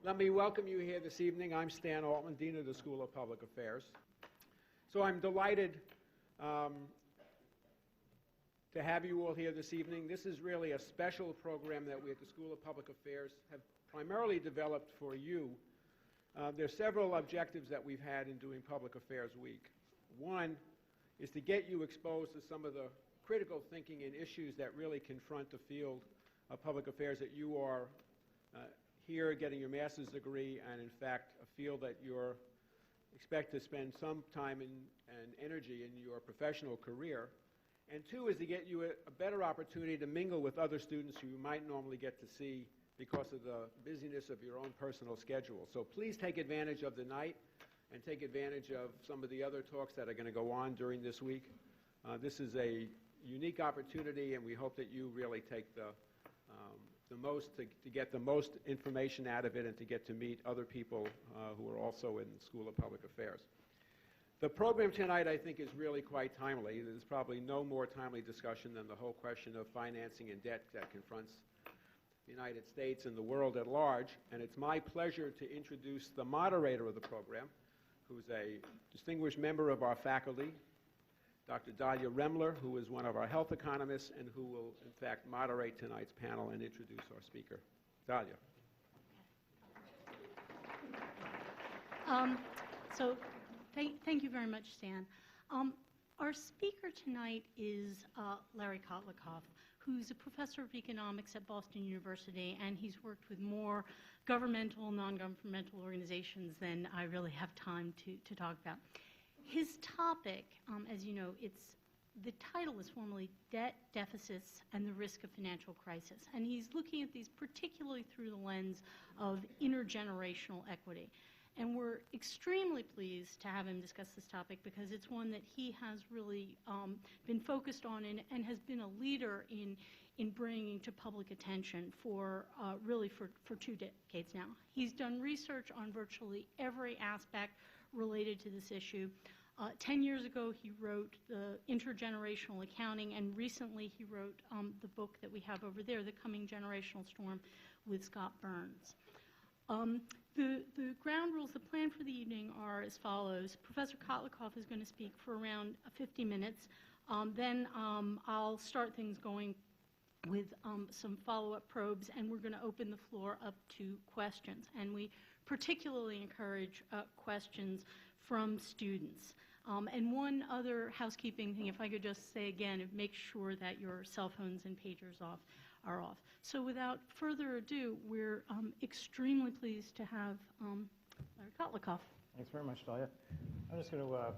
Let me welcome you here this evening. I'm Stan Altman, Dean of the School of Public Affairs. So I'm delighted to have you all here this evening. This is really a special program that we at the School of Public Affairs have primarily developed for you. There are several objectives that we've had in doing Public Affairs Week. One is to get you exposed to some of the critical thinking and issues that really confront the field of public affairs that you are here getting your master's degree, and in fact a field that you expect to spend some time and energy in your professional career. And two is to get you a better opportunity to mingle with other students who you might normally get to see because of the busyness of your own personal schedule. So please take advantage of the night and take advantage of some of the other talks that are going to go on during this week. This is a unique opportunity, and we hope that you really take to get the most information out of it and to get to meet other people who are also in the School of Public Affairs. The program tonight, I think, is really quite timely. There's probably no more timely discussion than the whole question of financing and debt that confronts the United States and the world at large. And it's my pleasure to introduce the moderator of the program, who's a distinguished member of our faculty, Dr. Dalia Remler, who is one of our health economists and who will, in fact, moderate tonight's panel and introduce our speaker. Dalia. Thank you very much, Stan. Our speaker tonight is Larry Kotlikoff, who's a professor of economics at Boston University, and he's worked with more governmental, non-governmental organizations than I really have time to talk about. His topic, as you know, the title is formally Debt, Deficits, and the Risk of Financial Crisis. And he's looking at these particularly through the lens of intergenerational equity. And we're extremely pleased to have him discuss this topic because it's one that he has really been focused on and has been a leader in bringing to public attention for really for 2 decades now. He's done research on virtually every aspect related to this issue. 10 years ago, he wrote the Intergenerational Accounting, and recently he wrote the book that we have over there, The Coming Generational Storm, with Scott Burns. The ground rules, the plan for the evening are as follows. Professor Kotlikoff is going to speak for around 50 minutes. Then I'll start things going with some follow-up probes, and we're going to open the floor up to questions. And we particularly encourage questions from students. And one other housekeeping thing, if I could just say again, make sure that your cell phones and pagers are off. So without further ado, we're extremely pleased to have Larry Kotlikoff. Thanks very much, Dalia. I'm just going to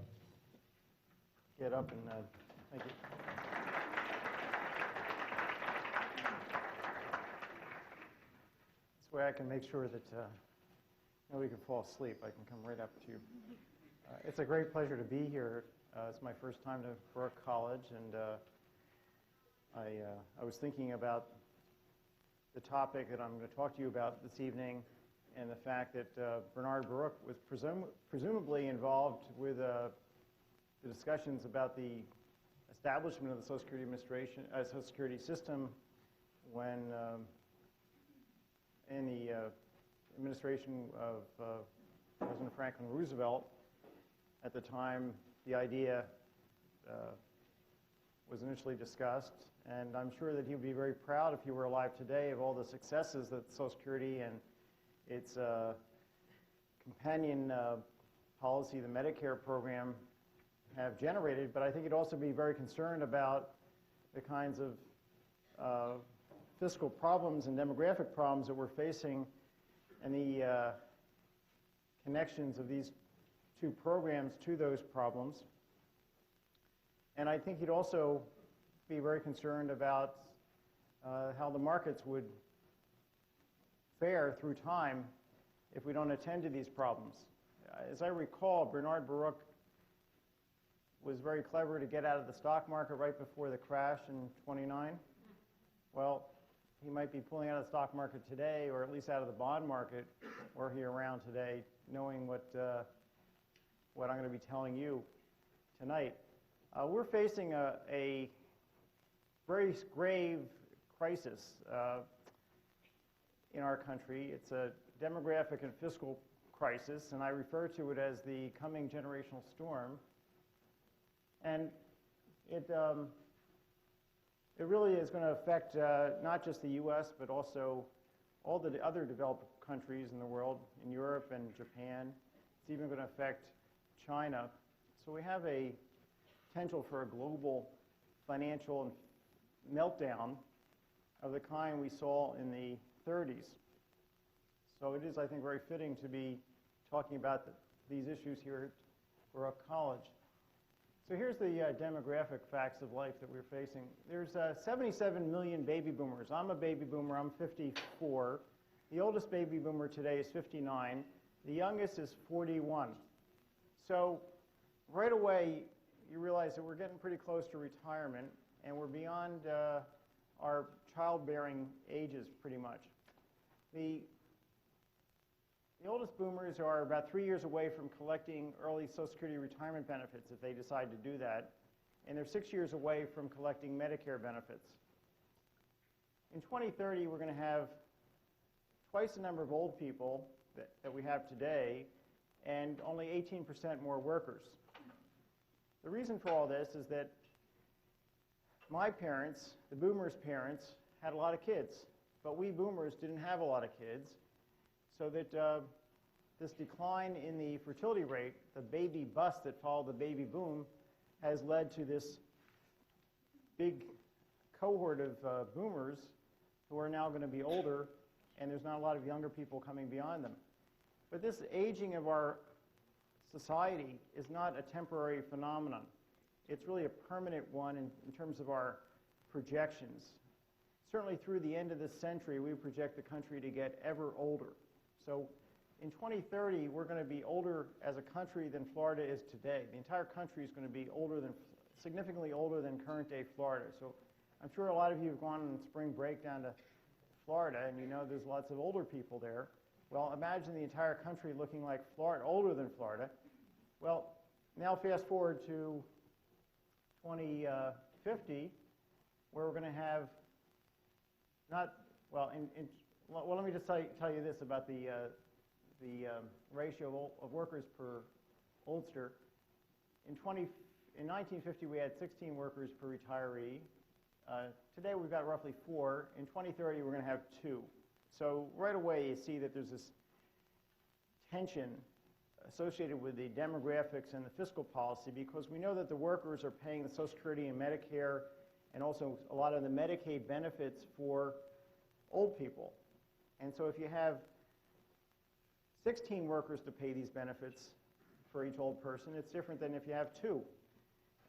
get up and thank you. This way I can make sure that nobody can fall asleep. I can come right up to you. It's a great pleasure to be here. It's my first time to Baruch College, and I was thinking about the topic that I'm going to talk to you about this evening and the fact that Bernard Baruch was presumably involved with the discussions about the establishment of the Social Security Social Security system when in the administration of President Franklin Roosevelt. At the time, the idea was initially discussed, and I'm sure that he would be very proud if he were alive today of all the successes that Social Security and its companion policy, the Medicare program, have generated. But I think he'd also be very concerned about the kinds of fiscal problems and demographic problems that we're facing and the connections of these 2 programs to those problems. And I think he'd also be very concerned about how the markets would fare through time if we don't attend to these problems. As I recall, Bernard Baruch was very clever to get out of the stock market right before the crash in '29. Well, he might be pulling out of the stock market today, or at least out of the bond market, were he around today, knowing what I'm going to be telling you tonight. We're facing a very grave crisis in our country. It's a demographic and fiscal crisis, and I refer to it as the coming generational storm. And it really is going to affect not just the U.S., but also all the other developed countries in the world, in Europe and Japan. It's even going to affect China. So we have a potential for a global financial meltdown of the kind we saw in the 30s. So it is, I think, very fitting to be talking about these issues here at Baruch College. So here's the demographic facts of life that we're facing. There's 77 million baby boomers. I'm a baby boomer. I'm 54. The oldest baby boomer today is 59. The youngest is 41. So right away, you realize that we're getting pretty close to retirement, and we're beyond our childbearing ages pretty much. The oldest boomers are about 3 years away from collecting early Social Security retirement benefits if they decide to do that, and they're 6 years away from collecting Medicare benefits. In 2030, we're going to have twice the number of old people that we have today, and only 18% more workers. The reason for all this is that my parents, the boomers' parents, had a lot of kids, but we boomers didn't have a lot of kids, so that this decline in the fertility rate, the baby bust that followed the baby boom, has led to this big cohort of boomers who are now going to be older, and there's not a lot of younger people coming beyond them. But this aging of our society is not a temporary phenomenon. It's really a permanent one in terms of our projections. Certainly through the end of this century, we project the country to get ever older. So in 2030, we're going to be older as a country than Florida is today. The entire country is going to be significantly older than current day Florida. So I'm sure a lot of you have gone on spring break down to Florida, and you know there's lots of older people there. Well, imagine the entire country looking like Florida, older than Florida. Well, now fast forward to 2050, where we're going to have let me just tell you this about the ratio of workers per oldster. In 1950, we had 16 workers per retiree. Today, we've got roughly 4. In 2030, we're going to have 2. So right away, you see that there's this tension associated with the demographics and the fiscal policy, because we know that the workers are paying the Social Security and Medicare and also a lot of the Medicaid benefits for old people. And so if you have 16 workers to pay these benefits for each old person, it's different than if you have 2.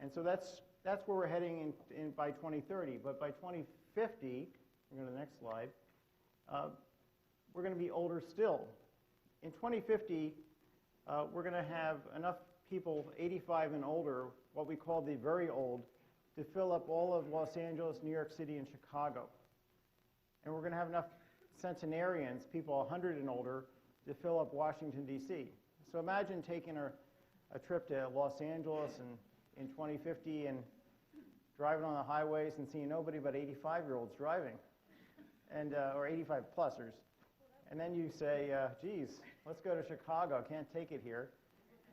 And so that's where we're heading in by 2030. But by 2050, we'll go to the next slide, we're going to be older still. In 2050, we're going to have enough people 85 and older, what we call the very old, to fill up all of Los Angeles, New York City, and Chicago. And we're going to have enough centenarians, people 100 and older, to fill up Washington, D.C. So imagine taking a trip to Los Angeles in 2050 and driving on the highways and seeing nobody but 85-year-olds driving, and or 85-plussers. And then you say, geez, let's go to Chicago, can't take it here.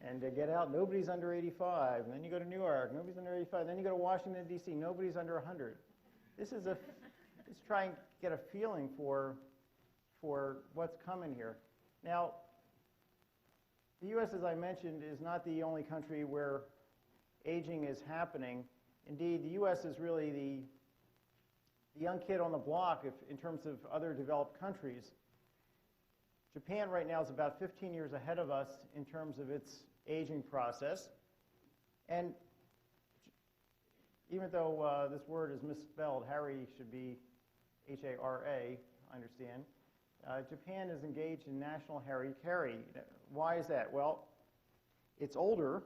And get out, nobody's under 85. And then you go to New York, nobody's under 85. Then you go to Washington, D.C., nobody's under 100. Let's try and get a feeling for what's coming here. Now, the U.S., as I mentioned, is not the only country where aging is happening. Indeed, the U.S. is really the young kid on the block in terms of other developed countries. Japan right now is about 15 years ahead of us in terms of its aging process. And even though this word is misspelled, Harry should be H-A-R-A, I understand, Japan is engaged in national hara-kiri. Why is that? Well, it's older,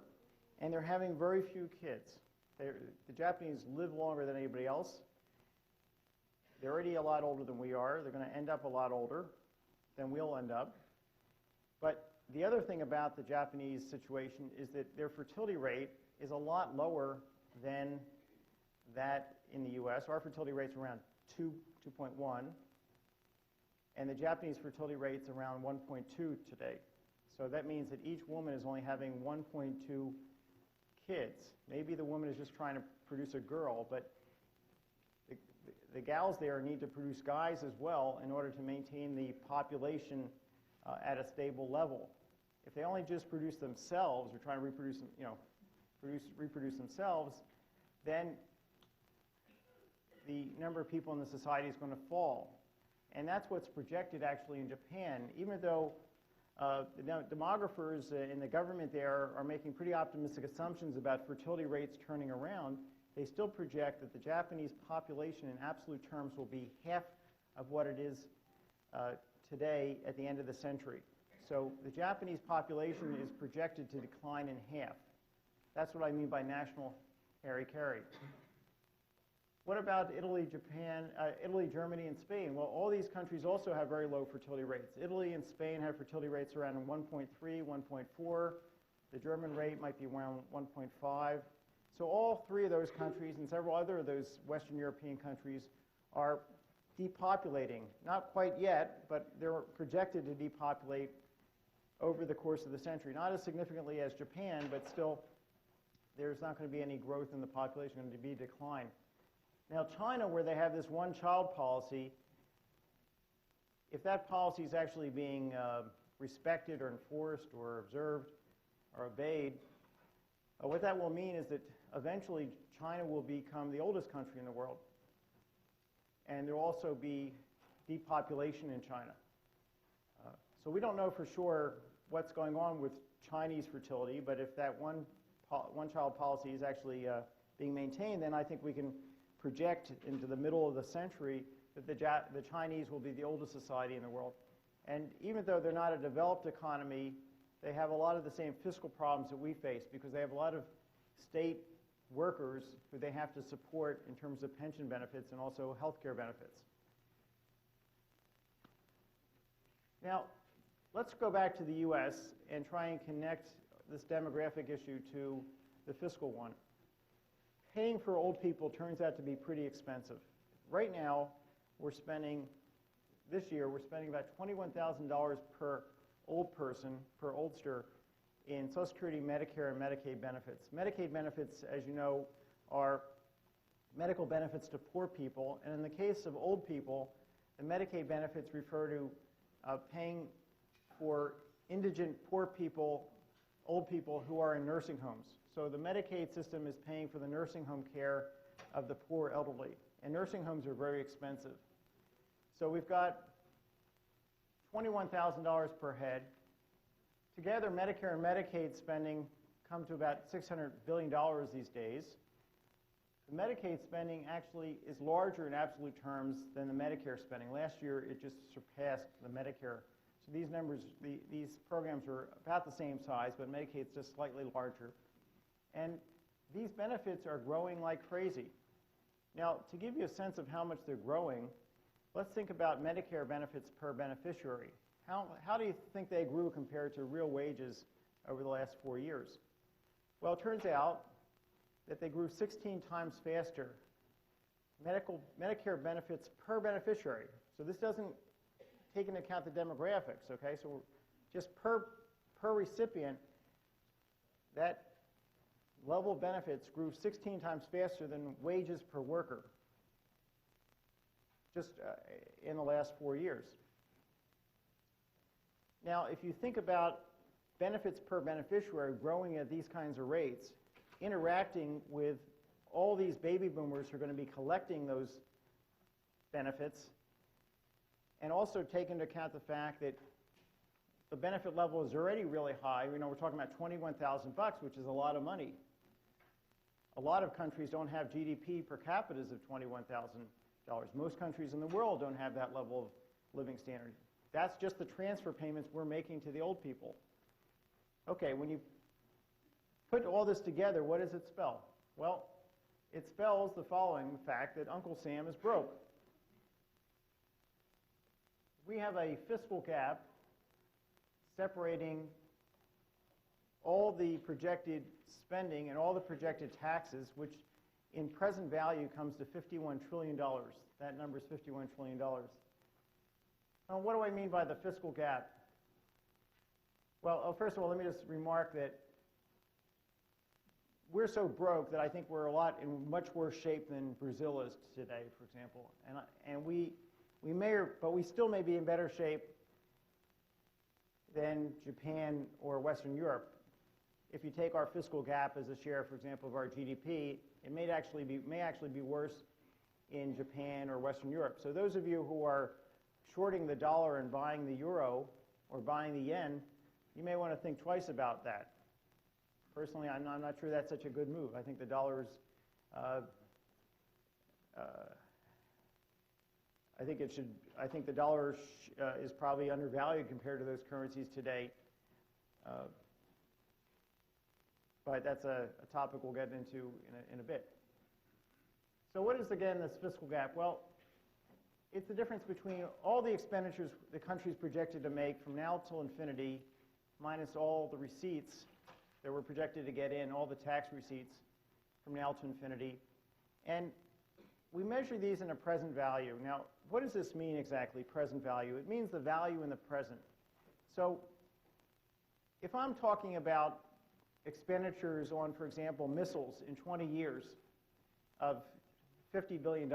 and they're having very few kids. The Japanese live longer than anybody else. They're already a lot older than we are. They're going to end up a lot older than we'll end up. But the other thing about the Japanese situation is that their fertility rate is a lot lower than that in the U.S. Our fertility rate's around 2.1. and the Japanese fertility rate's around 1.2 today. So that means that each woman is only having 1.2 kids. Maybe the woman is just trying to produce a girl, but the gals there need to produce guys as well in order to maintain the population at a stable level. If they only just produce themselves or try to reproduce, reproduce themselves, then the number of people in the society is going to fall. And that's what's projected actually in Japan, even though the demographers in the government there are making pretty optimistic assumptions about fertility rates turning around. They still project that the Japanese population in absolute terms will be half of what it is today at the end of the century. So the Japanese population is projected to decline in half. That's what I mean by national hara-kiri. What about Italy, Japan, Italy, Germany, and Spain? Well, all these countries also have very low fertility rates. Italy and Spain have fertility rates around 1.3, 1.4. The German rate might be around 1.5. So all three of those countries and several other of those Western European countries are depopulating. Not quite yet, but they're projected to depopulate over the course of the century. Not as significantly as Japan, but still there's not going to be any growth in the population, going to be a decline. Now, China, where they have this one-child policy, if that policy is actually being respected or enforced or observed or obeyed, what that will mean is that eventually China will become the oldest country in the world. And there will also be depopulation in China. So we don't know for sure what's going on with Chinese fertility, but if that one-child policy is actually being maintained, then I think we can project into the middle of the century that the Chinese will be the oldest society in the world. And even though they're not a developed economy, they have a lot of the same fiscal problems that we face because they have a lot of state workers who they have to support in terms of pension benefits and also health care benefits. Now, let's go back to the U.S. and try and connect this demographic issue to the fiscal one. Paying for old people turns out to be pretty expensive. Right now, this year, we're spending about $21,000 per old person, per oldster, in Social Security, Medicare, and Medicaid benefits. Medicaid benefits, as you know, are medical benefits to poor people. And in the case of old people, the Medicaid benefits refer to paying for indigent poor people, old people who are in nursing homes. So the Medicaid system is paying for the nursing home care of the poor elderly. And nursing homes are very expensive. So we've got $21,000 per head. Together, Medicare and Medicaid spending come to about $600 billion these days. The Medicaid spending actually is larger in absolute terms than the Medicare spending. Last year, it just surpassed the Medicare. So these numbers, these programs are about the same size, but Medicaid's just slightly larger. And these benefits are growing like crazy. Now, to give you a sense of how much they're growing, let's think about Medicare benefits per beneficiary. How do you think they grew compared to real wages over the last 4 years? Well, it turns out that they grew 16 times faster. Medicare benefits per beneficiary. So this doesn't take into account the demographics, okay? So just per recipient, that level of benefits grew 16 times faster than wages per worker just in the last 4 years. Now, if you think about benefits per beneficiary growing at these kinds of rates, interacting with all these baby boomers who are going to be collecting those benefits, and also take into account the fact that the benefit level is already really high. You know, we're talking about $21,000, which is a lot of money. A lot of countries don't have GDP per capita of $21,000. Most countries in the world don't have that level of living standard. That's just the transfer payments we're making to the old people. Okay, when you put all this together, what does it spell? Well, it spells the following fact, that Uncle Sam is broke. We have a fiscal gap separating all the projected spending and all the projected taxes, which in present value comes to $51 trillion. That number is $51 trillion. What do I mean by the fiscal gap? Well, first of all, let me just remark that we're so broke that I think we're in much worse shape than Brazil is today, for example. And we still may be in better shape than Japan or Western Europe. If you take our fiscal gap as a share, for example, of our GDP, it may actually be worse in Japan or Western Europe. So those of you who are shorting the dollar and buying the euro or buying the yen, you may want to think twice about that. Personally, I'm not sure that's such a good move. I think the dollar is, I think the dollar is probably undervalued compared to those currencies today. But that's a topic we'll get into in a bit. So what is, again, this fiscal gap? Well, it's the difference between all the expenditures the country's projected to make from now till infinity, minus all the receipts that we're projected to get in, all the tax receipts from now to infinity. And we measure these in a present value. Now, what does this mean exactly, present value? It means the value in the present. So if I'm talking about expenditures on, for example, missiles in 20 years of $50 billion,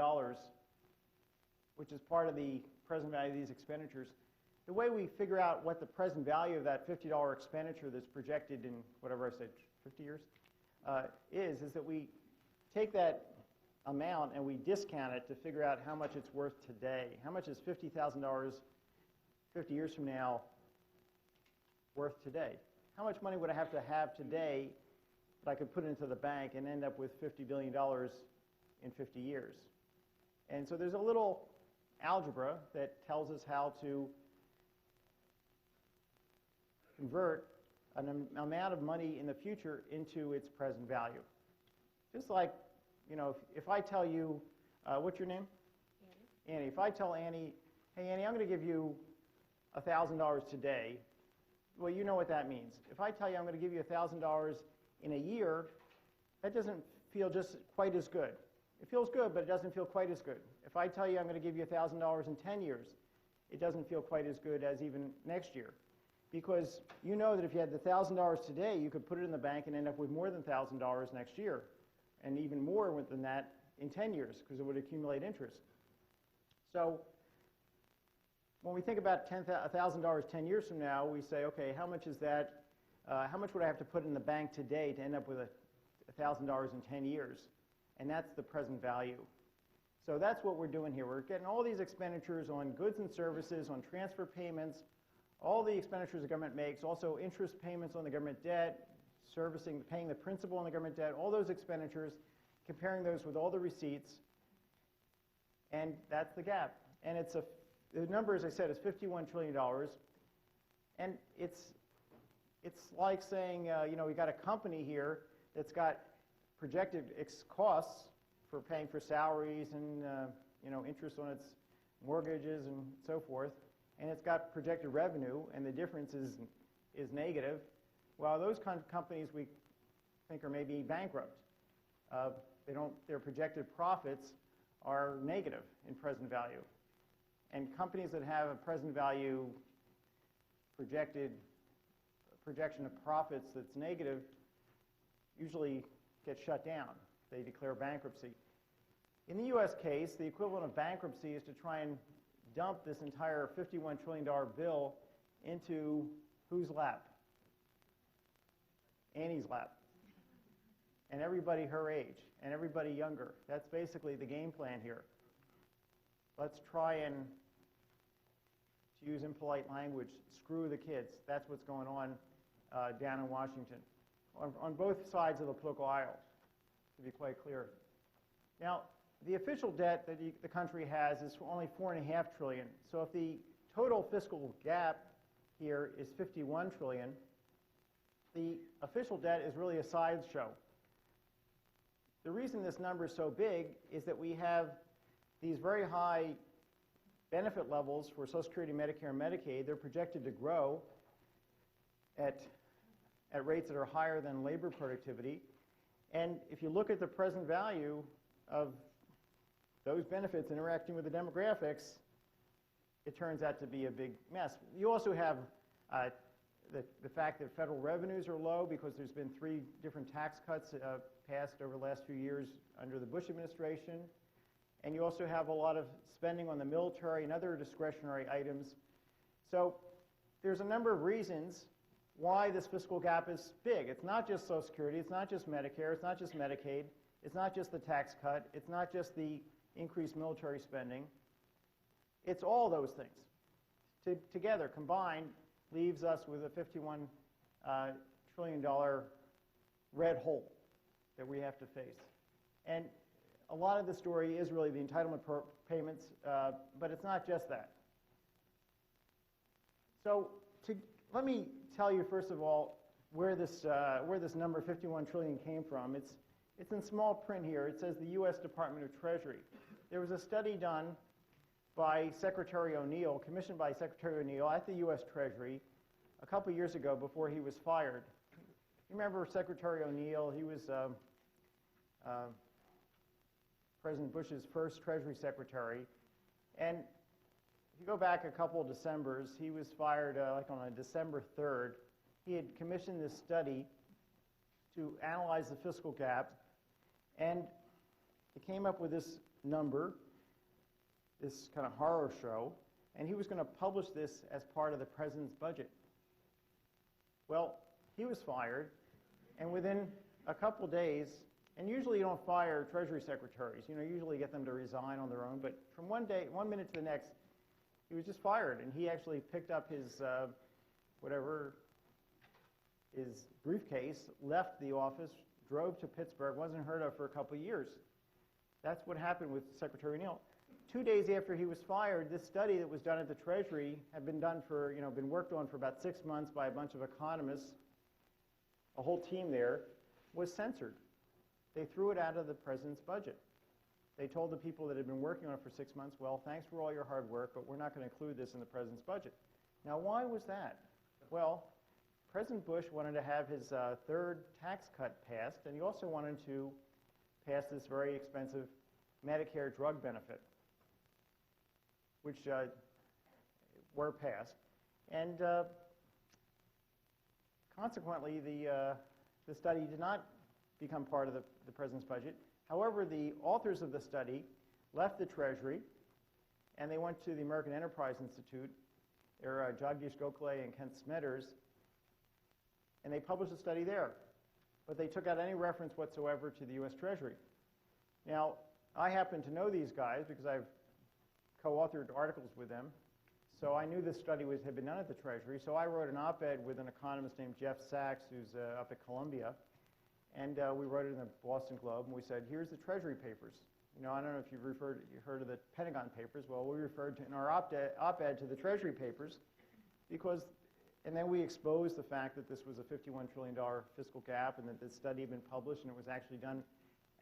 which is part of the present value of these expenditures, the way we figure out what the present value of that $50 expenditure that's projected in, whatever I said, 50 years, is that we take that amount and we discount it to figure out how much it's worth today. How much is $50,000 50 years from now worth today? How much money would I have to have today that I could put into the bank and end up with $50 billion in 50 years? And so there's a little algebra that tells us how to convert an amount of money in the future into its present value. Just like, you know, if I tell you, what's your name? Annie. Annie. If I tell Annie, hey, Annie, I'm going to give you $1,000 today, well, you know what that means. If I tell you I'm going to give you $1,000 in a year, that doesn't feel just quite as good. It feels good, but it doesn't feel quite as good. If I tell you I'm going to give you $1,000 in 10 years, it doesn't feel quite as good as even next year. Because you know that if you had the $1,000 today, you could put it in the bank and end up with more than $1,000 next year, and even more than that in 10 years, because it would accumulate interest. So when we think about $1,000 10 years from now, we say, okay, how much is that? How much would I have to put in the bank today to end up with $1,000 in 10 years? And that's the present value. So that's what we're doing here. We're getting all these expenditures on goods and services, on transfer payments, all the expenditures the government makes, also interest payments on the government debt, servicing, paying the principal on the government debt, all those expenditures, comparing those with all the receipts, and that's the gap. And the number, as I said, is $51 trillion, and it's like saying, you know, we got a company here that's got projected costs for paying for salaries and you know, interest on its mortgages and so forth, and it's got projected revenue, and the difference is negative. Well, those kind of companies we think are maybe bankrupt. Their projected profits are negative in present value, and companies that have a present value projection of profits that's negative usually get shut down. They declare bankruptcy. In the U.S. case, the equivalent of bankruptcy is to try and dump this entire $51 trillion bill into whose lap? Annie's lap. And everybody her age, and everybody younger. That's basically the game plan here. Let's try and, to use impolite language, screw the kids. That's what's going on down in Washington, on both sides of the political aisle, to be quite clear. Now, the official debt that the country has is only $4.5 trillion. So if the total fiscal gap here is $51 trillion, the official debt is really a sideshow. The reason this number is so big is that we have these very high benefit levels for Social Security, Medicare, and Medicaid. They're projected to grow at rates that are higher than labor productivity. And if you look at the present value of those benefits interacting with the demographics, it turns out to be a big mess. You also have the fact that federal revenues are low because there's been 3 different tax cuts passed over the last few years under the Bush administration. And you also have a lot of spending on the military and other discretionary items. So there's a number of reasons why this fiscal gap is big. It's not just Social Security, it's not just Medicare, it's not just Medicaid, it's not just the tax cut, it's not just the increased military spending. It's all those things. Together, combined, leaves us with a $51 trillion red hole that we have to face. And a lot of the story is really the entitlement payments, but it's not just that. So let me tell you, first of all, where this number 51 trillion came from. It's in small print here. It says the U.S. Department of Treasury. There was a study done by Secretary O'Neill, commissioned by Secretary O'Neill at the U.S. Treasury a couple years ago before he was fired. You remember Secretary O'Neill? He was President Bush's first Treasury Secretary. And if you go back a couple of Decembers, he was fired like on December 3rd. He had commissioned this study to analyze the fiscal gap, and it came up with this number, this kind of horror show, and he was going to publish this as part of the president's budget. Well, he was fired, and within a couple days, and usually you don't fire Treasury secretaries, usually get them to resign on their own, but from one minute to the next, he was just fired, and he actually picked up his, his briefcase, left the office, drove to Pittsburgh, wasn't heard of for a couple of years. That's what happened with Secretary O'Neill. 2 days after he was fired, this study that was done at the Treasury had been done for, been worked on for about 6 months by a bunch of economists, a whole team there, was censored. They threw it out of the president's budget. They told the people that had been working on it for 6 months, well, thanks for all your hard work, but we're not going to include this in the president's budget. Now, why was that? Well, President Bush wanted to have his third tax cut passed, and he also wanted to pass this very expensive Medicare drug benefit, which were passed. And consequently, the study did not become part of the president's budget. However, the authors of the study left the Treasury, and they went to the American Enterprise Institute. They're Jagdish Gokhale and Kent Smetters, and they published a study there. But they took out any reference whatsoever to the U.S. Treasury. Now, I happen to know these guys because I've co-authored articles with them. So I knew this study had been done at the Treasury. So I wrote an op-ed with an economist named Jeff Sachs, who's up at Columbia. And we wrote it in the Boston Globe, and we said, here's the Treasury papers. I don't know if you've heard of the Pentagon papers. Well, we referred to in our op-ed to the Treasury papers and then we exposed the fact that this was a $51 trillion fiscal gap and that this study had been published and it was actually done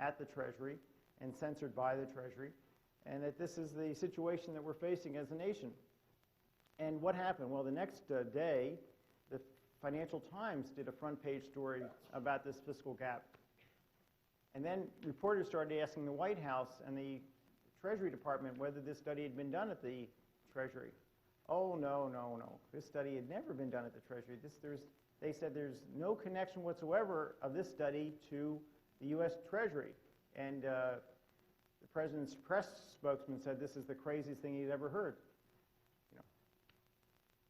at the Treasury and censored by the Treasury, and that this is the situation that we're facing as a nation. And what happened? Well, the next day, the Financial Times did a front-page story about this fiscal gap. And then reporters started asking the White House and the Treasury Department whether this study had been done at the Treasury. Oh, no. This study had never been done at the Treasury. They said there's no connection whatsoever of this study to the U.S. Treasury. And the president's press spokesman said this is the craziest thing he'd ever heard.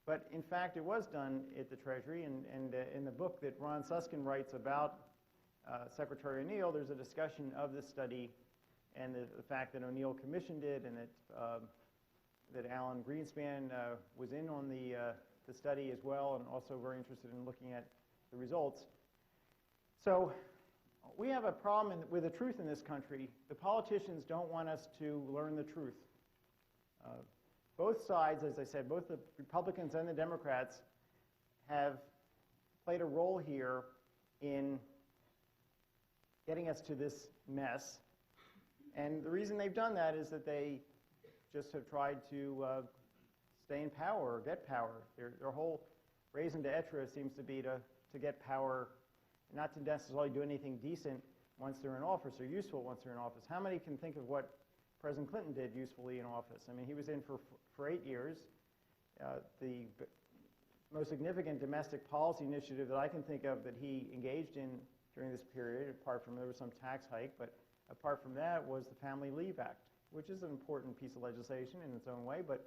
But in fact, it was done at the Treasury, and in the book that Ron Susskind writes about Secretary O'Neill, there's a discussion of this study and the fact that O'Neill commissioned it, and that Alan Greenspan was in on the study as well, and also very interested in looking at the results. So we have a problem with the truth in this country. The politicians don't want us to learn the truth. Both sides, as I said, both the Republicans and the Democrats have played a role here in getting us to this mess. And the reason they've done that is that they just have tried to stay in power or get power. Their whole raison d'etre seems to be to get power, not to necessarily do anything decent once they're in office or useful once they're in office. How many can think of what President Clinton did usefully in office. I mean, he was in for 8 years. The most significant domestic policy initiative that I can think of that he engaged in during this period, apart from there was some tax hike, but apart from that was the Family Leave Act, which is an important piece of legislation in its own way, but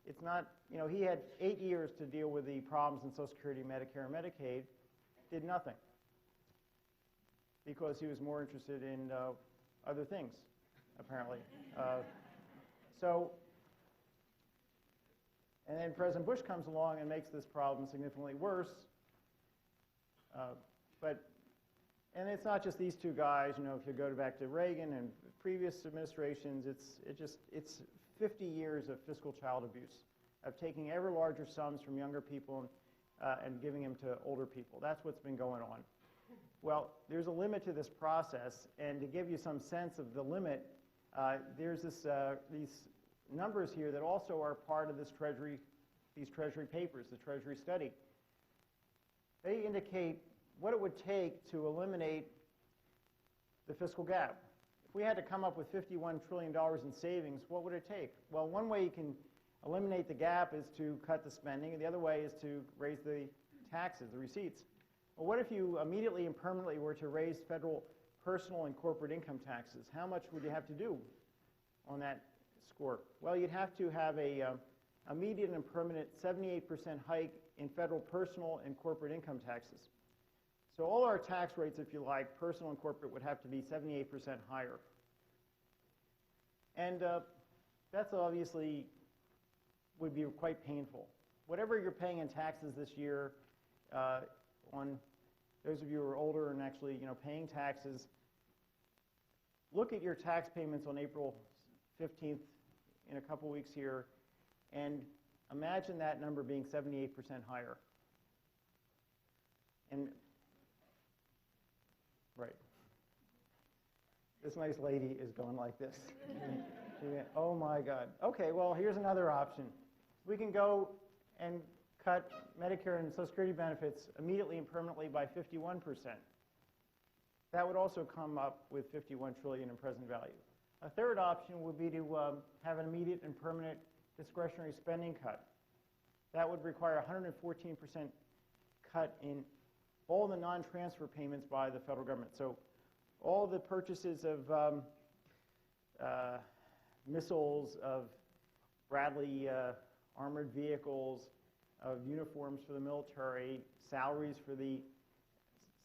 it's not, you know, he had 8 years to deal with the problems in Social Security, Medicare, and Medicaid, did nothing because he was more interested in other things, apparently. And then President Bush comes along and makes this problem significantly worse. And it's not just these two guys. You know, if you go back to Reagan and previous administrations, it's 50 years of fiscal child abuse, of taking ever larger sums from younger people and giving them to older people. That's what's been going on. Well, there's a limit to this process, and to give you some sense of the limit, there's these numbers here that also are part of these Treasury papers, the Treasury study. They indicate what it would take to eliminate the fiscal gap. If we had to come up with $51 trillion in savings, what would it take? Well, one way you can eliminate the gap is to cut the spending, and the other way is to raise the taxes, the receipts. Well, what if you immediately and permanently were to raise federal personal and corporate income taxes? How much would you have to do on that score? Well, you'd have to have a immediate and permanent 78% hike in federal personal and corporate income taxes. So all our tax rates, if you like, personal and corporate, would have to be 78% higher. And that's obviously would be quite painful. Whatever you're paying in taxes this year, on those of you who are older and actually, you know, paying taxes, look at your tax payments on April 15th in a couple weeks here, and imagine that number being 78% higher. And right, this nice lady is going like this. She went, oh my God. Okay, well, here's another option. We can go and cut Medicare and Social Security benefits immediately and permanently by 51%. That would also come up with $51 trillion in present value. A third option would be to have an immediate and permanent discretionary spending cut. That would require a 114% cut in all the non-transfer payments by the federal government. So all the purchases of missiles, of Bradley armored vehicles, of uniforms for the military, salaries for the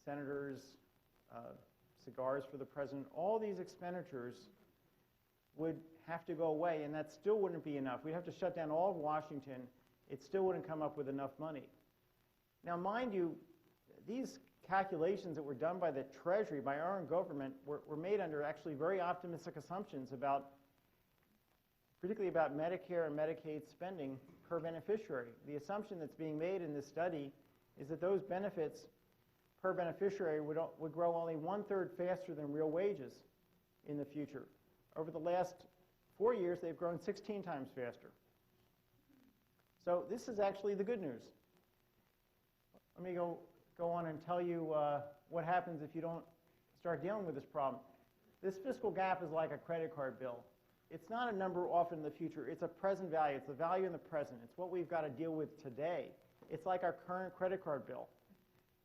senators, cigars for the president, all these expenditures would have to go away, and that still wouldn't be enough. We'd have to shut down all of Washington. It still wouldn't come up with enough money. Now, mind you, these calculations that were done by the Treasury, by our own government, were made under actually very optimistic assumptions about, particularly about Medicare and Medicaid spending per beneficiary. The assumption that's being made in this study is that those benefits per beneficiary would grow only 1/3 faster than real wages in the future. Over the last 4 years, they've grown 16 times faster. So this is actually the good news. Let me go on and tell you what happens if you don't start dealing with this problem. This fiscal gap is like a credit card bill. It's not a number off in the future. It's a present value. It's the value in the present. It's what we've got to deal with today. It's like our current credit card bill.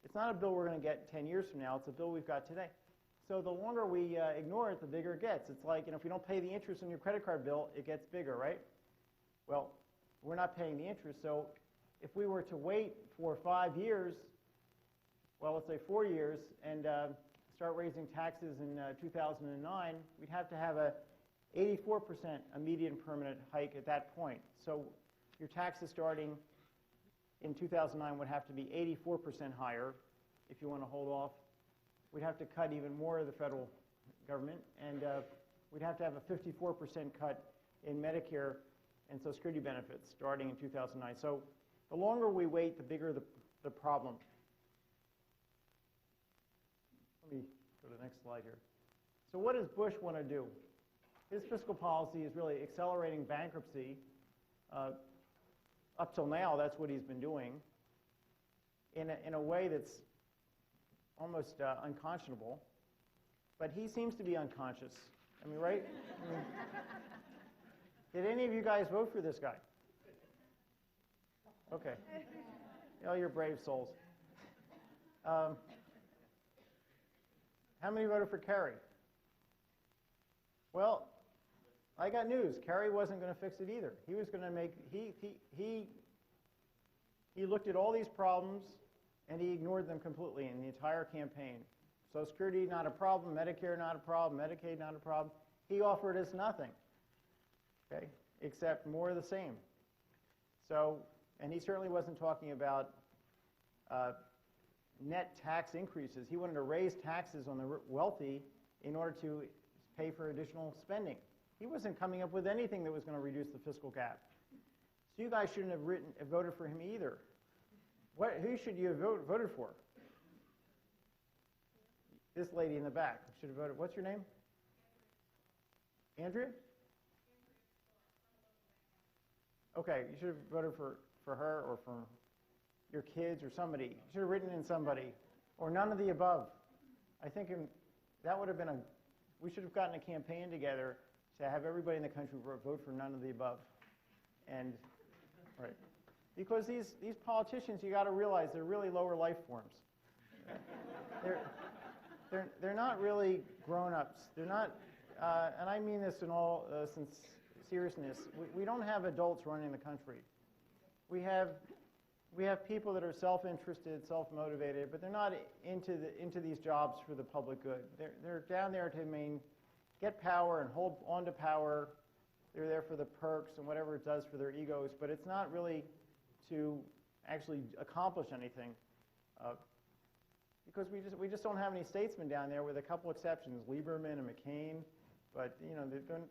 It's not a bill we're going to get 10 years from now. It's a bill we've got today. So the longer we ignore it, the bigger it gets. It's like, you know, if you don't pay the interest on your credit card bill, it gets bigger, right? Well, we're not paying the interest. So if we were to wait for 5 years, well, let's say 4 years, and start raising taxes in 2009, we'd have to have a 84% immediate and permanent hike at that point. So your taxes starting in 2009 would have to be 84% higher if you want to hold off. We'd have to cut even more of the federal government, and we'd have to have a 54% cut in Medicare and Social Security benefits starting in 2009. So the longer we wait, the bigger the problem. Let me go to the next slide here. So what does Bush want to do? His fiscal policy is really accelerating bankruptcy. Up till now, that's what he's been doing in a way that's almost unconscionable. But he seems to be unconscious I mean, right? I mean, did any of you guys vote for this guy? Okay. Oh, you're brave souls. How many voted for Kerry? Well, I got news. Kerry wasn't going to fix it either. He was going to make, he looked at all these problems and he ignored them completely in the entire campaign. Social Security, not a problem. Medicare, not a problem. Medicaid, not a problem. He offered us nothing, okay, except more of the same. So, and he certainly wasn't talking about net tax increases. He wanted to raise taxes on the wealthy in order to pay for additional spending. He wasn't coming up with anything that was going to reduce the fiscal gap. So you guys shouldn't have voted for him either. Who should you have voted for? This lady in the back should have voted. What's your name? Andrea? Okay, you should have voted for her or for your kids or somebody. You should have written in somebody. Or none of the above. I think that would have been we should have gotten a campaign together to have everybody in the country vote for none of the above. And, right. Because these politicians, you got to realize they're really lower life forms. They're not really grown-ups. They're not, and I mean this in all seriousness. We don't have adults running the country. We have people that are self-interested, self-motivated, but they're not into these jobs for the public good. They're down there to get power and hold on to power. They're there for the perks and whatever it does for their egos, but it's not really to actually accomplish anything. Because we just don't have any statesmen down there, with a couple exceptions, Lieberman and McCain. But you know,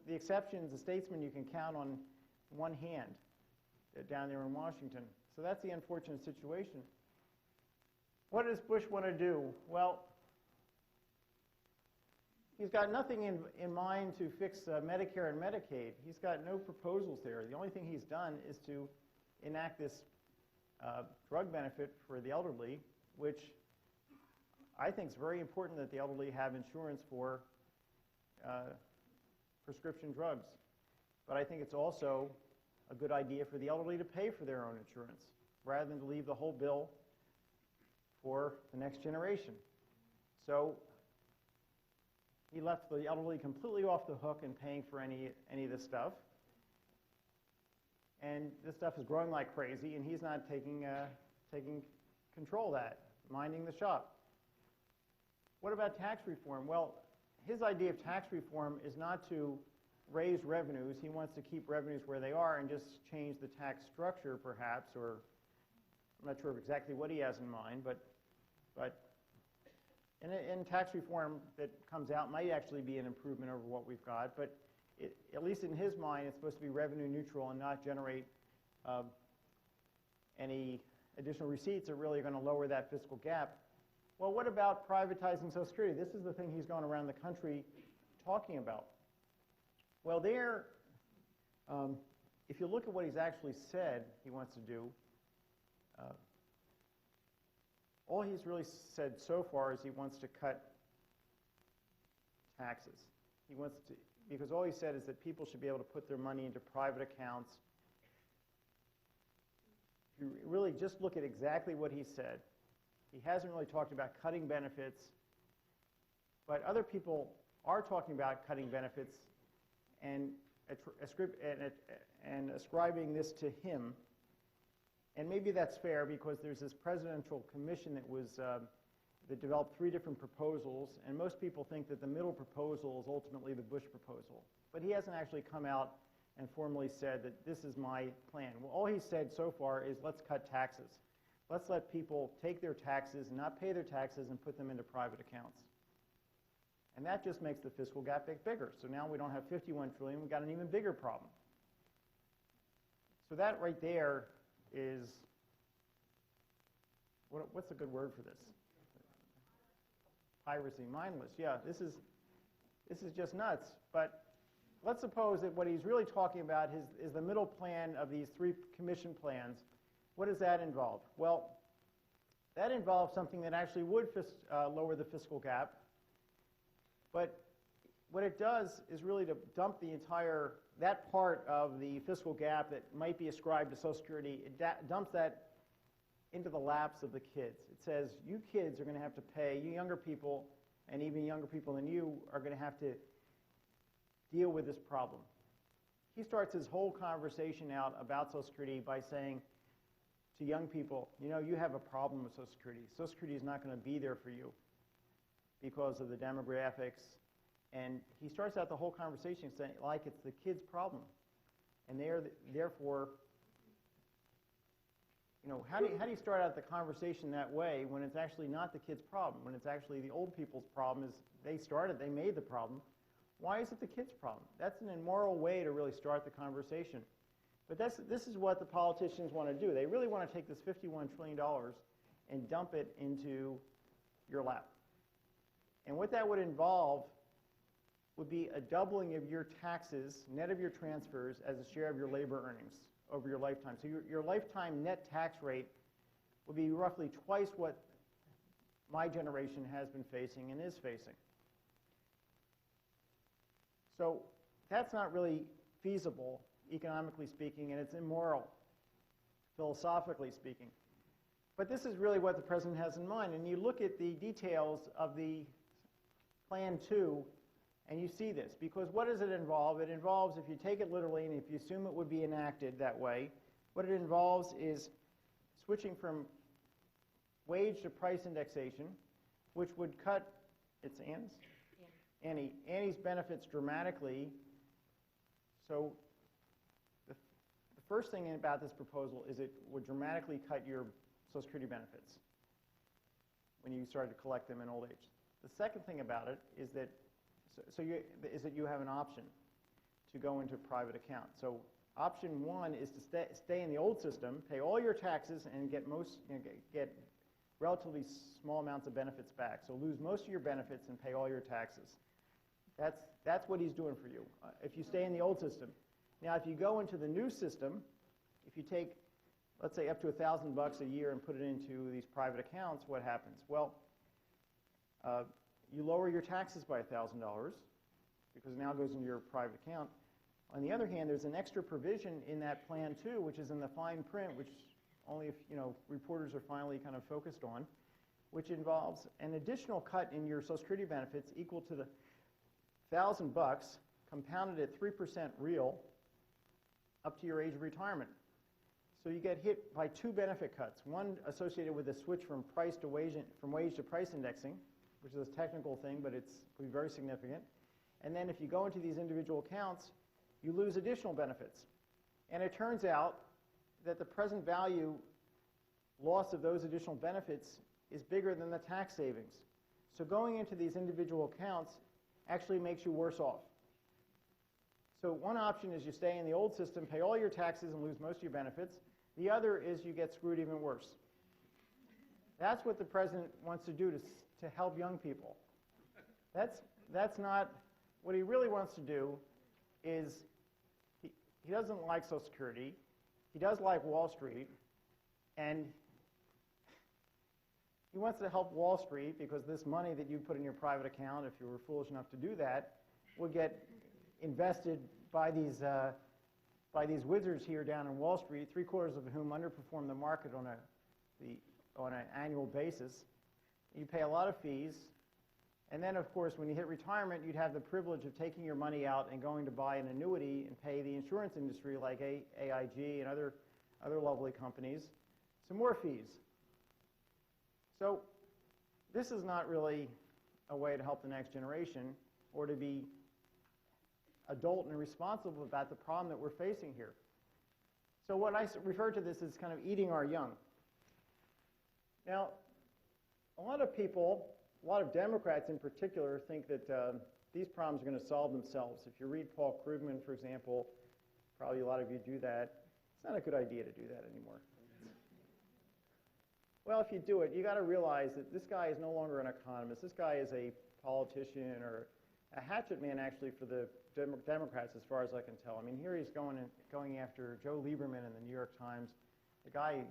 the exceptions, the statesmen you can count on one hand down there in Washington. So that's the unfortunate situation. What does Bush want to do? Well, he's got nothing in mind to fix Medicare and Medicaid. He's got no proposals there. The only thing he's done is to enact this drug benefit for the elderly, which I think is very important that the elderly have insurance for prescription drugs. But I think it's also a good idea for the elderly to pay for their own insurance, rather than to leave the whole bill for the next generation. So he left the elderly completely off the hook in paying for any of this stuff. And this stuff is growing like crazy, and he's not taking control of that, minding the shop. What about tax reform? Well, his idea of tax reform is not to raise revenues. He wants to keep revenues where they are and just change the tax structure, perhaps, or I'm not sure exactly what he has in mind, but and tax reform that comes out might actually be an improvement over what we've got, but at least in his mind, it's supposed to be revenue neutral and not generate any additional receipts that really are going to lower that fiscal gap. Well, what about privatizing Social Security? This is the thing he's going around the country talking about. Well, if you look at what he's actually said he wants to do, all he's really said so far is he wants to cut taxes. He wants to, because all he said is that people should be able to put their money into private accounts. If you really just look at exactly what he said, he hasn't really talked about cutting benefits, but other people are talking about cutting benefits and ascribing this to him. And maybe that's fair, because there's this presidential commission that developed 3 different proposals, and most people think that the middle proposal is ultimately the Bush proposal. But he hasn't actually come out and formally said that this is my plan. Well, all he's said so far is let's cut taxes. Let's let people take their taxes and not pay their taxes and put them into private accounts. And that just makes the fiscal gap bigger. So now we don't have $51 trillion, we've got an even bigger problem. So that right there is, what's a good word for this? Piracy, mindless. Yeah, this is just nuts. But let's suppose that what he's really talking about is the middle plan of these 3 commission plans. What does that involve? Well, that involves something that actually would lower the fiscal gap. But what it does is really to dump that part of the fiscal gap that might be ascribed to Social Security, it dumps that into the laps of the kids. It says, you kids are going to have to pay, you younger people, and even younger people than you, are going to have to deal with this problem. He starts his whole conversation out about Social Security by saying to young people, you know, you have a problem with Social Security. Social Security is not going to be there for you because of the demographics. And he starts out the whole conversation saying, like it's the kids' problem. And therefore, you know, how do you start out the conversation that way when it's actually not the kids' problem, when it's actually the old people's problem? Is they made the problem. Why is it the kids' problem? That's an immoral way to really start the conversation. But this is what the politicians want to do. They really want to take this $51 trillion and dump it into your lap. And what that would involve would be a doubling of your taxes, net of your transfers, as a share of your labor earnings over your lifetime. So your lifetime net tax rate would be roughly twice what my generation has been facing and is facing. So that's not really feasible, economically speaking, and it's immoral, philosophically speaking. But this is really what the president has in mind. And you look at the details of the Plan 2, and you see this. Because what does it involve? It involves, if you take it literally, and if you assume it would be enacted that way, what it involves is switching from wage to price indexation, which would cut, it's Anne's? Annie's benefits dramatically. So the first thing about this proposal is it would dramatically cut your Social Security benefits when you start to collect them in old age. The second thing about it is that you have an option to go into a private account. So option one is to stay in the old system, pay all your taxes, and get relatively small amounts of benefits back. So lose most of your benefits and pay all your taxes. That's what he's doing for you if you stay in the old system. Now, if you go into the new system, if you take, let's say, up to $1,000 a year and put it into these private accounts, what happens? Well, you lower your taxes by $1,000 because it now goes into your private account. On the other hand, there's an extra provision in that Plan 2, which is in the fine print, which only if reporters are finally kind of focused on, which involves an additional cut in your Social Security benefits equal to the $1,000 compounded at 3% real up to your age of retirement. So you get hit by two benefit cuts, one associated with a switch from wage to price indexing, which is a technical thing, but it's very significant. And then if you go into these individual accounts, you lose additional benefits. And it turns out that the present value loss of those additional benefits is bigger than the tax savings. So going into these individual accounts actually makes you worse off. So one option is you stay in the old system, pay all your taxes, and lose most of your benefits. The other is you get screwed even worse. That's what the president wants to do to help young people. That's not what he really wants to do. Is he doesn't like Social Security. He does like Wall Street, and he wants to help Wall Street because this money that you put in your private account, if you were foolish enough to do that, would get invested by these wizards here down in Wall Street, 3/4 of whom underperform the market on an annual basis. You pay a lot of fees, and then, of course, when you hit retirement, you'd have the privilege of taking your money out and going to buy an annuity and pay the insurance industry like AIG and other lovely companies some more fees. So this is not really a way to help the next generation or to be adult and responsible about the problem that we're facing here. So what I refer to this as kind of eating our young. Now, a lot of people, a lot of Democrats in particular, think that these problems are going to solve themselves. If you read Paul Krugman, for example, probably a lot of you do that. It's not a good idea to do that anymore. Well, if you do it, you got to realize that this guy is no longer an economist. This guy is a politician or a hatchet man, actually, for the Democrats, as far as I can tell. I mean, here he's going after Joe Lieberman in the New York Times. The guy,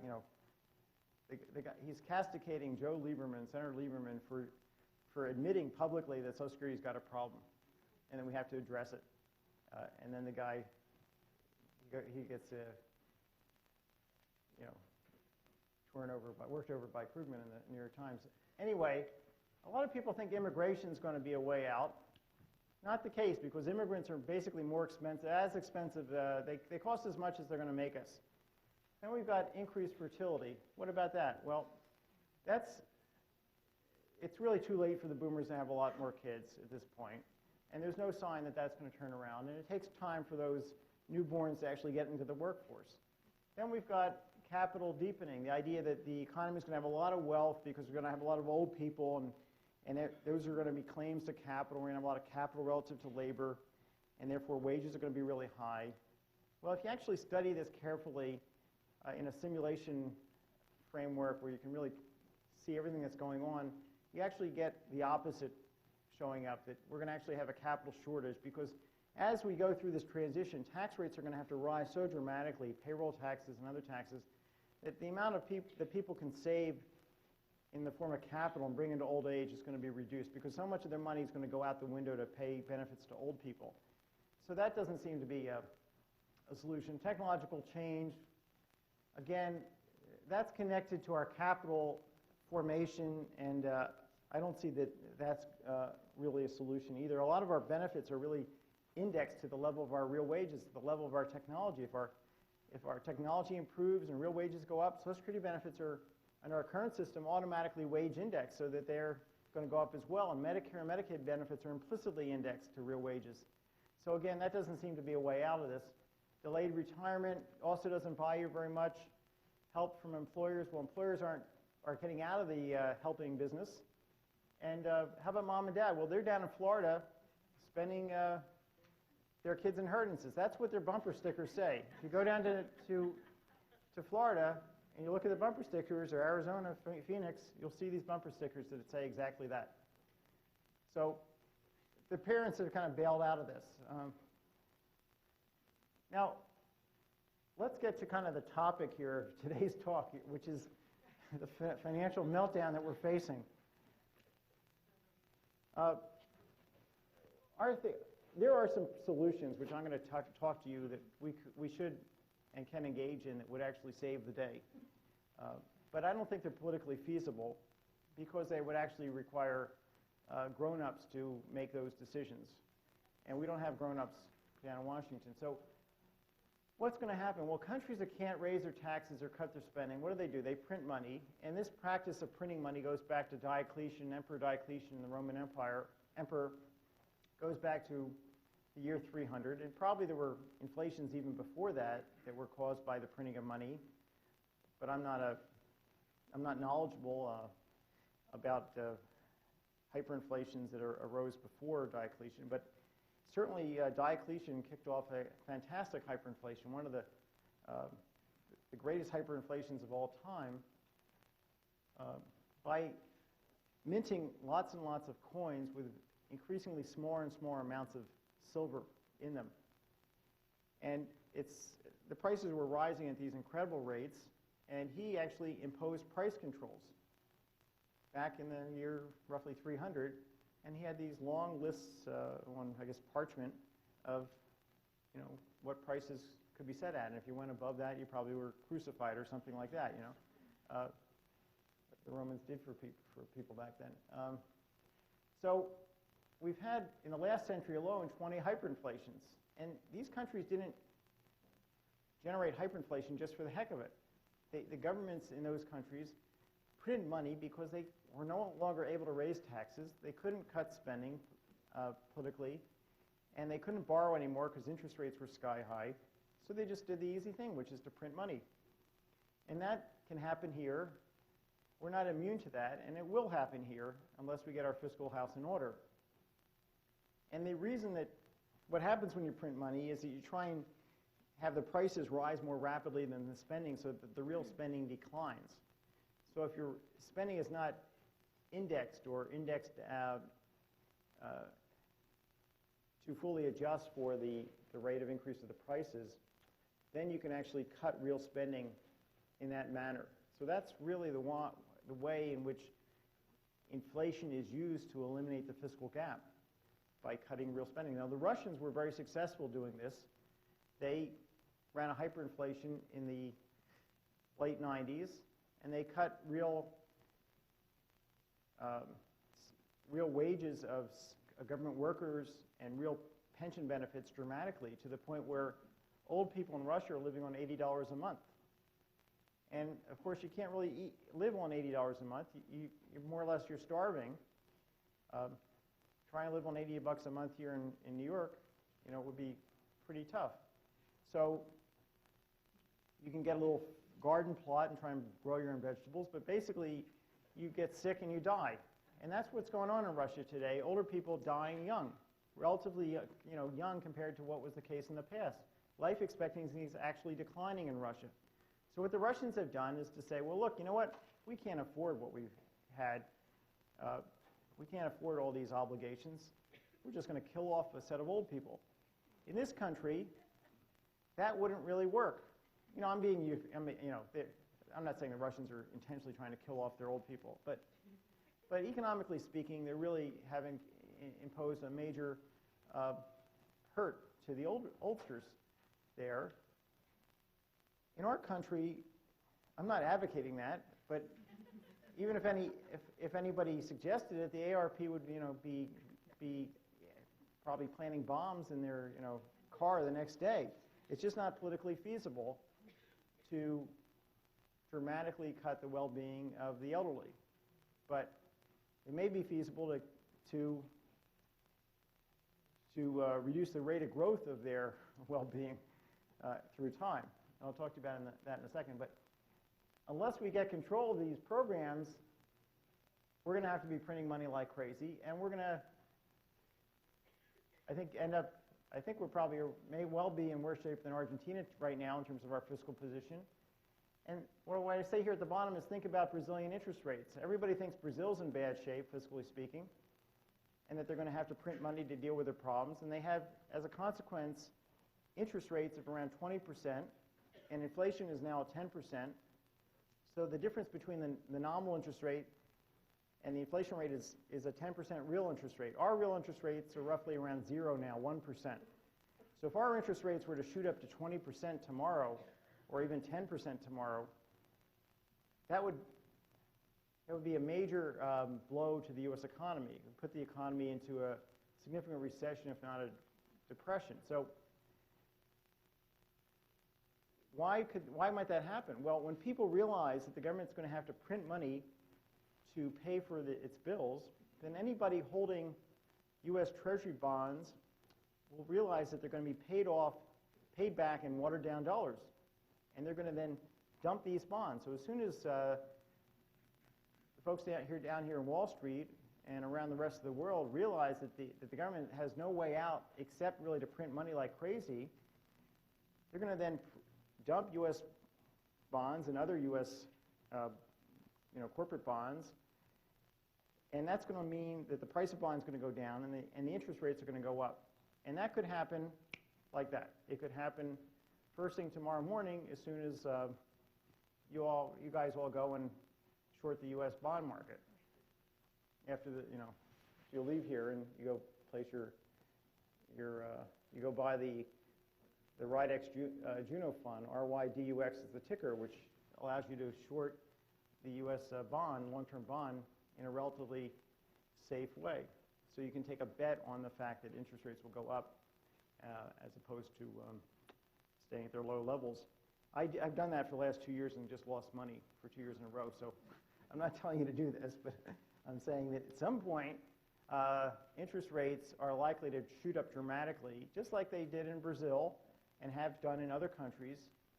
the guy, he's castigating Joe Lieberman, Senator Lieberman, for admitting publicly that Social Security's got a problem. and then we have to address it. And then the guy, he gets, worked over by Krugman in the New York Times. Anyway, a lot of people think immigration is going to be a way out. Not the case, because immigrants are basically more expensive, they cost as much as they're going to make us. Then we've got increased fertility. What about that? Well, it's really too late for the boomers to have a lot more kids at this point, and there's no sign that that's going to turn around, and it takes time for those newborns to actually get into the workforce. Then we've got capital deepening, the idea that the economy is going to have a lot of wealth because we're going to have a lot of old people, and those are going to be claims to capital. We're going to have a lot of capital relative to labor, and therefore wages are going to be really high. Well, if you actually study this carefully in a simulation framework where you can really see everything that's going on, you actually get the opposite showing up, that we're going to actually have a capital shortage, because as we go through this transition, tax rates are going to have to rise so dramatically, payroll taxes and other taxes, that the amount of that people can save in the form of capital and bring into old age is going to be reduced, because so much of their money is going to go out the window to pay benefits to old people. So that doesn't seem to be a solution. Technological change, again, that's connected to our capital formation, and I don't see that that's really a solution either. A lot of our benefits are really indexed to the level of our real wages, the level of our technology. If our technology improves and real wages go up, Social Security benefits are, under our current system, automatically wage indexed, so that they're going to go up as well. And Medicare and Medicaid benefits are implicitly indexed to real wages. So again, that doesn't seem to be a way out of this. Delayed retirement also doesn't buy you very much. Help from employers. Well, employers are getting out of the helping business. And how about mom and dad? Well, they're down in Florida spending their kids' inheritances. That's what their bumper stickers say. If you go down to Florida and you look at the bumper stickers, or Arizona, Phoenix, you'll see these bumper stickers that say exactly that. So the parents are kind of bailed out of this. Now, let's get to kind of the topic here of today's talk, which is the financial meltdown that we're facing. There are some solutions which I'm going to talk to you that we should and can engage in that would actually save the day. But I don't think they're politically feasible, because they would actually require grown-ups to make those decisions. And we don't have grown-ups down in Washington. So what's going to happen? Well, countries that can't raise their taxes or cut their spending, what do? They print money. And this practice of printing money goes back to Diocletian, Emperor Diocletian in the Roman Empire. Emperor goes back to the year 300. And probably there were inflations even before that were caused by the printing of money. But I'm not knowledgeable about hyperinflations that arose before Diocletian. But certainly, Diocletian kicked off a fantastic hyperinflation, one of the greatest hyperinflations of all time, by minting lots and lots of coins with increasingly smaller and smaller amounts of silver in them. And the prices were rising at these incredible rates, and he actually imposed price controls back in the year roughly 300. And he had these long lists on, I guess, parchment of, what prices could be set at. And if you went above that, you probably were crucified or something like that, the Romans did for people back then. So we've had, in the last century alone, 20 hyperinflations. And these countries didn't generate hyperinflation just for the heck of it. The governments in those countries printed money because they were no longer able to raise taxes. They couldn't cut spending politically, and they couldn't borrow anymore because interest rates were sky high. So they just did the easy thing, which is to print money. And that can happen here. We're not immune to that, and it will happen here unless we get our fiscal house in order. And the reason that what happens when you print money is that you try and have the prices rise more rapidly than the spending, so that the real spending declines. So if your spending is not indexed or indexed to fully adjust for the rate of increase of the prices, then you can actually cut real spending in that manner. So that's really the way in which inflation is used to eliminate the fiscal gap. by cutting real spending. Now, the Russians were very successful doing this. They ran a hyperinflation in the late 90s, and they cut real wages of government workers and real pension benefits dramatically, to the point where old people in Russia are living on $80 a month. And of course, you can't really live on $80 a month. You're more or less, you're starving. Trying to live on $80 a month here in New York, would be pretty tough. So you can get a little garden plot and try and grow your own vegetables, but basically you get sick and you die. And that's what's going on in Russia today. Older people dying young, relatively young compared to what was the case in the past. Life expectancy is actually declining in Russia. So what the Russians have done is to say, well, look, you know what? We can't afford what we've had. We can't afford all these obligations. We're just going to kill off a set of old people. In this country, that wouldn't really work. I'm not saying the Russians are intentionally trying to kill off their old people, but economically speaking, they're really having imposed a major hurt to the oldsters there. In our country, I'm not advocating that, but even if anybody suggested it, the ARP would be probably planting bombs in their car the next day. It's just not politically feasible to dramatically cut the well-being of the elderly. But it may be feasible to reduce the rate of growth of their well-being through time. I'll talk to you about that in a second. But unless we get control of these programs, we're going to have to be printing money like crazy, and we're going to, I think we may well be in worse shape than Argentina right now in terms of our fiscal position. And what I say here at the bottom is think about Brazilian interest rates. Everybody thinks Brazil's in bad shape, fiscally speaking, and that they're going to have to print money to deal with their problems. And they have, as a consequence, interest rates of around 20%, and inflation is now at 10%. So the difference between the nominal interest rate and the inflation rate is a 10% real interest rate. Our real interest rates are roughly around 0 now, 1%. So if our interest rates were to shoot up to 20% tomorrow, or even 10% tomorrow, that would be a major blow to the U.S. economy. It would put the economy into a significant recession, if not a depression. So why might that happen? Well, when people realize that the government's going to have to print money to pay for its bills, then anybody holding U.S. Treasury bonds will realize that they're going to be paid back in watered-down dollars. And they're going to then dump these bonds. So as soon as the folks down here in Wall Street and around the rest of the world realize that the government has no way out except really to print money like crazy, they're going to then dump U.S. bonds and other U.S. Corporate bonds, and that's going to mean that the price of bonds is going to go down and the interest rates are going to go up. And that could happen like that. It could happen first thing tomorrow morning, as soon as you guys all go and short the U.S. bond market. After you'll leave here and you go place you go buy the RYDX Juno Fund. RYDUX is the ticker, which allows you to short the U.S. long-term bond, in a relatively safe way. So you can take a bet on the fact that interest rates will go up as opposed to staying at their low levels. I've done that for the last 2 years and just lost money for 2 years in a row. So I'm not telling you to do this, but I'm saying that at some point, interest rates are likely to shoot up dramatically, just like they did in Brazil and have done in other countries,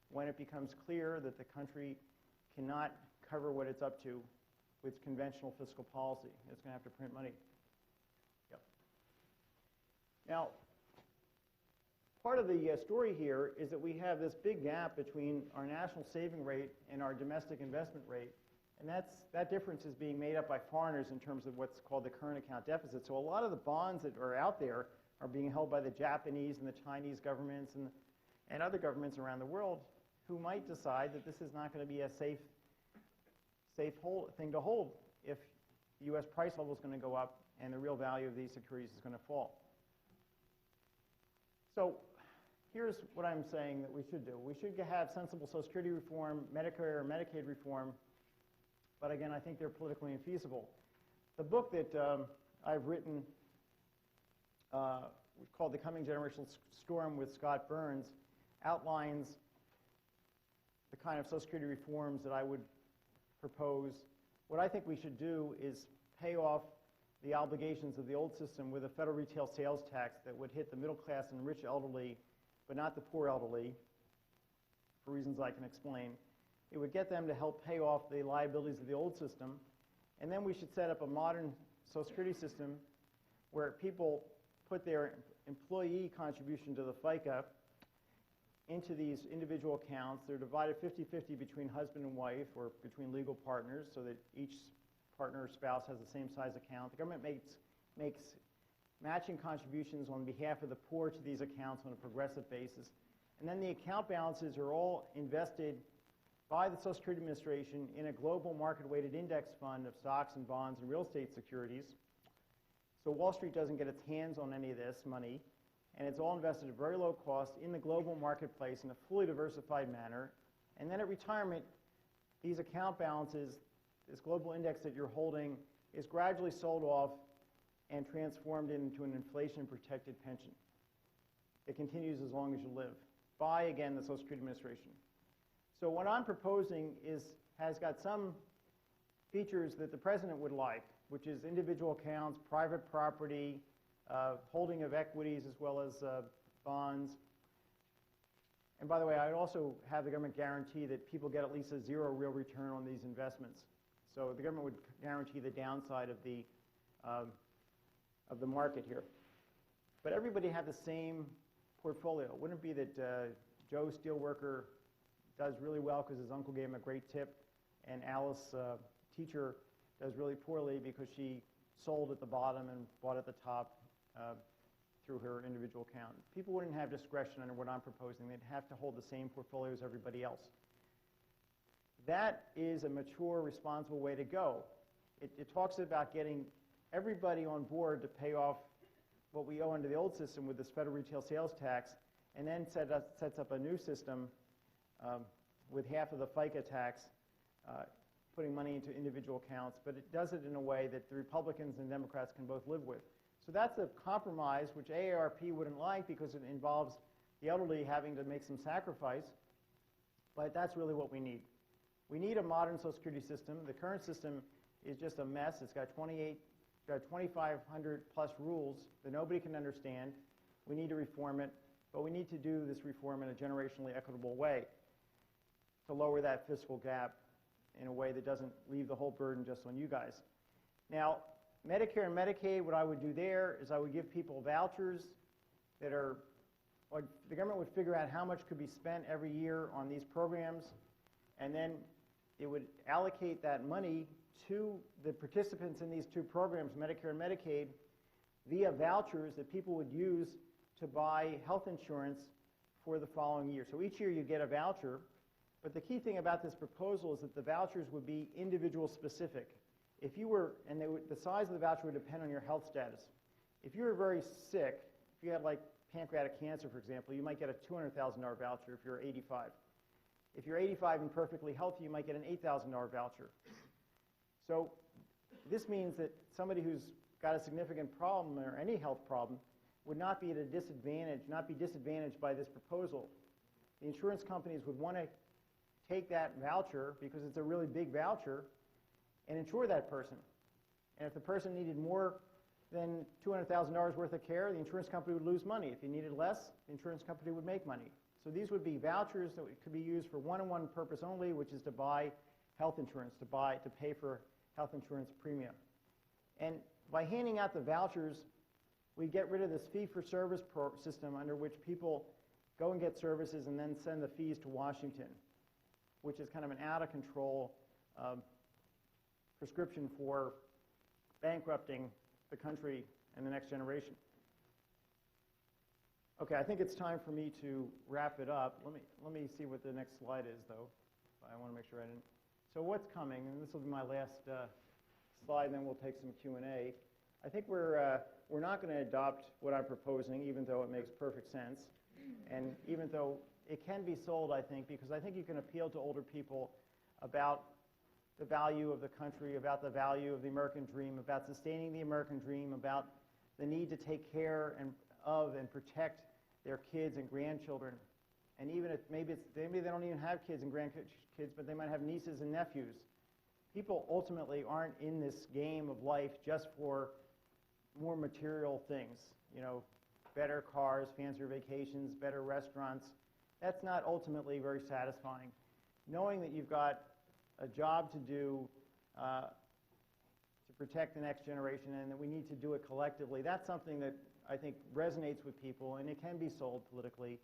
when it becomes clear that the country cannot cover what it's up to with conventional fiscal policy. It's going to have to print money. Yep. Now, part of the story here is that we have this big gap between our national saving rate and our domestic investment rate, and that difference is being made up by foreigners in terms of what's called the current account deficit. So a lot of the bonds that are out there are being held by the Japanese and the Chinese governments and other governments around the world who might decide that this is not going to be a safe thing to hold if the U.S. price level is going to go up and the real value of these securities is going to fall. So here's what I'm saying that we should do. We should have sensible Social Security reform, Medicare or Medicaid reform, but again, I think they're politically infeasible. The book that I've written, called The Coming Generational Storm with Scott Burns, outlines the kind of Social Security reforms that I would propose. What I think we should do is pay off the obligations of the old system with a federal retail sales tax that would hit the middle class and rich elderly, but not the poor elderly, for reasons I can explain. It would get them to help pay off the liabilities of the old system, and then we should set up a modern Social Security system where people put their employee contribution to the FICA into these individual accounts. They're divided 50-50 between husband and wife or between legal partners so that each partner or spouse has the same size account. The government makes matching contributions on behalf of the poor to these accounts on a progressive basis. And then the account balances are all invested by the Social Security Administration in a global market-weighted index fund of stocks and bonds and real estate securities. So Wall Street doesn't get its hands on any of this money, and it's all invested at very low cost in the global marketplace in a fully diversified manner. And then at retirement, these account balances, this global index that you're holding, is gradually sold off and transformed into an inflation-protected pension. It continues as long as you live by, again, the Social Security Administration. So what I'm proposing has got some features that the president would like, which is individual accounts, private property, holding of equities as well as bonds. And by the way, I'd also have the government guarantee that people get at least a zero real return on these investments. So the government would guarantee the downside of the market here. But everybody have the same portfolio. It wouldn't be that Joe Steelworker does really well because his uncle gave him a great tip, and Alice, teacher, does really poorly because she sold at the bottom and bought at the top through her individual account. People wouldn't have discretion under what I'm proposing. They'd have to hold the same portfolio as everybody else. That is a mature, responsible way to go. It talks about getting everybody on board to pay off what we owe under the old system with this federal retail sales tax, and then sets up a new system with half of the FICA tax, putting money into individual accounts, but it does it in a way that the Republicans and Democrats can both live with. So that's a compromise, which AARP wouldn't like because it involves the elderly having to make some sacrifice, but that's really what we need. We need a modern Social Security system. The current system is just a mess. It's got 2,500 plus rules that nobody can understand. We need to reform it, but we need to do this reform in a generationally equitable way to lower that fiscal gap in a way that doesn't leave the whole burden just on you guys. Now, Medicare and Medicaid, what I would do there is I would give people vouchers that are, or the government would figure out how much could be spent every year on these programs, and then it would allocate that money to the participants in these two programs, Medicare and Medicaid, via vouchers that people would use to buy health insurance for the following year. So each year you get a voucher, but the key thing about this proposal is that the vouchers would be individual specific. If you were, and the size of the voucher would depend on your health status. If you were very sick, if you had like pancreatic cancer, for example, you might get a $200,000 voucher if you're 85. If you're 85 and perfectly healthy, you might get an $8,000 voucher. So this means that somebody who's got a significant problem or any health problem would not be at a disadvantage, not be disadvantaged by this proposal. The insurance companies would want to take that voucher, because it's a really big voucher, and insure that person. And if the person needed more than $200,000 worth of care, the insurance company would lose money. If he needed less, the insurance company would make money. So these would be vouchers that could be used for one purpose only, which is to buy health insurance, to pay for health insurance premium. And by handing out the vouchers, we get rid of this fee-for-service system under which people go and get services and then send the fees to Washington, which is kind of an out-of-control prescription for bankrupting the country and the next generation. Okay, I think it's time for me to wrap it up. Let me see what the next slide is, though. I want to make sure I didn't. So what's coming? And this will be my last slide, and then we'll take some Q&A. I think we're not going to adopt what I'm proposing, even though it makes perfect sense, and even though it can be sold, I think, because I think you can appeal to older people about the value of the country, about the value of the American dream, about sustaining the American dream, about the need to take care of and protect their kids and grandchildren. And even if maybe they don't even have kids and grandkids, but they might have nieces and nephews. People ultimately aren't in this game of life just for more material things, you know, better cars, fancier vacations, better restaurants. That's not ultimately very satisfying. Knowing that you've got a job to do to protect the next generation and that we need to do it collectively, that's something that I think resonates with people, and it can be sold politically,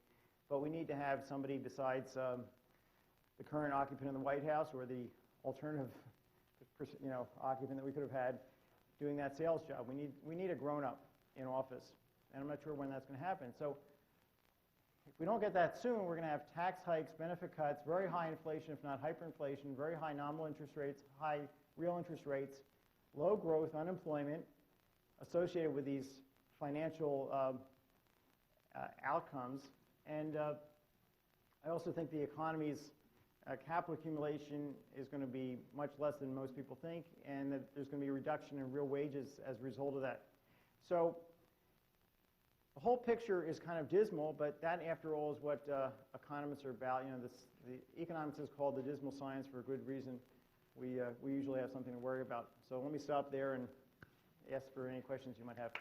but we need to have somebody besides the current occupant of the White House or the alternative occupant that we could have had doing that sales job. We need a grown-up in office, and I'm not sure when that's going to happen. So if we don't get that soon, we're going to have tax hikes, benefit cuts, very high inflation, if not hyperinflation, very high nominal interest rates, high real interest rates, low growth, unemployment associated with these financial outcomes. And I also think the economy's capital accumulation is going to be much less than most people think, and that there's going to be a reduction in real wages as a result of that. So the whole picture is kind of dismal, but that, after all, is what economists are about. You know, the economics is called the dismal science for a good reason. We usually have something to worry about. So let me stop there and ask for any questions you might have.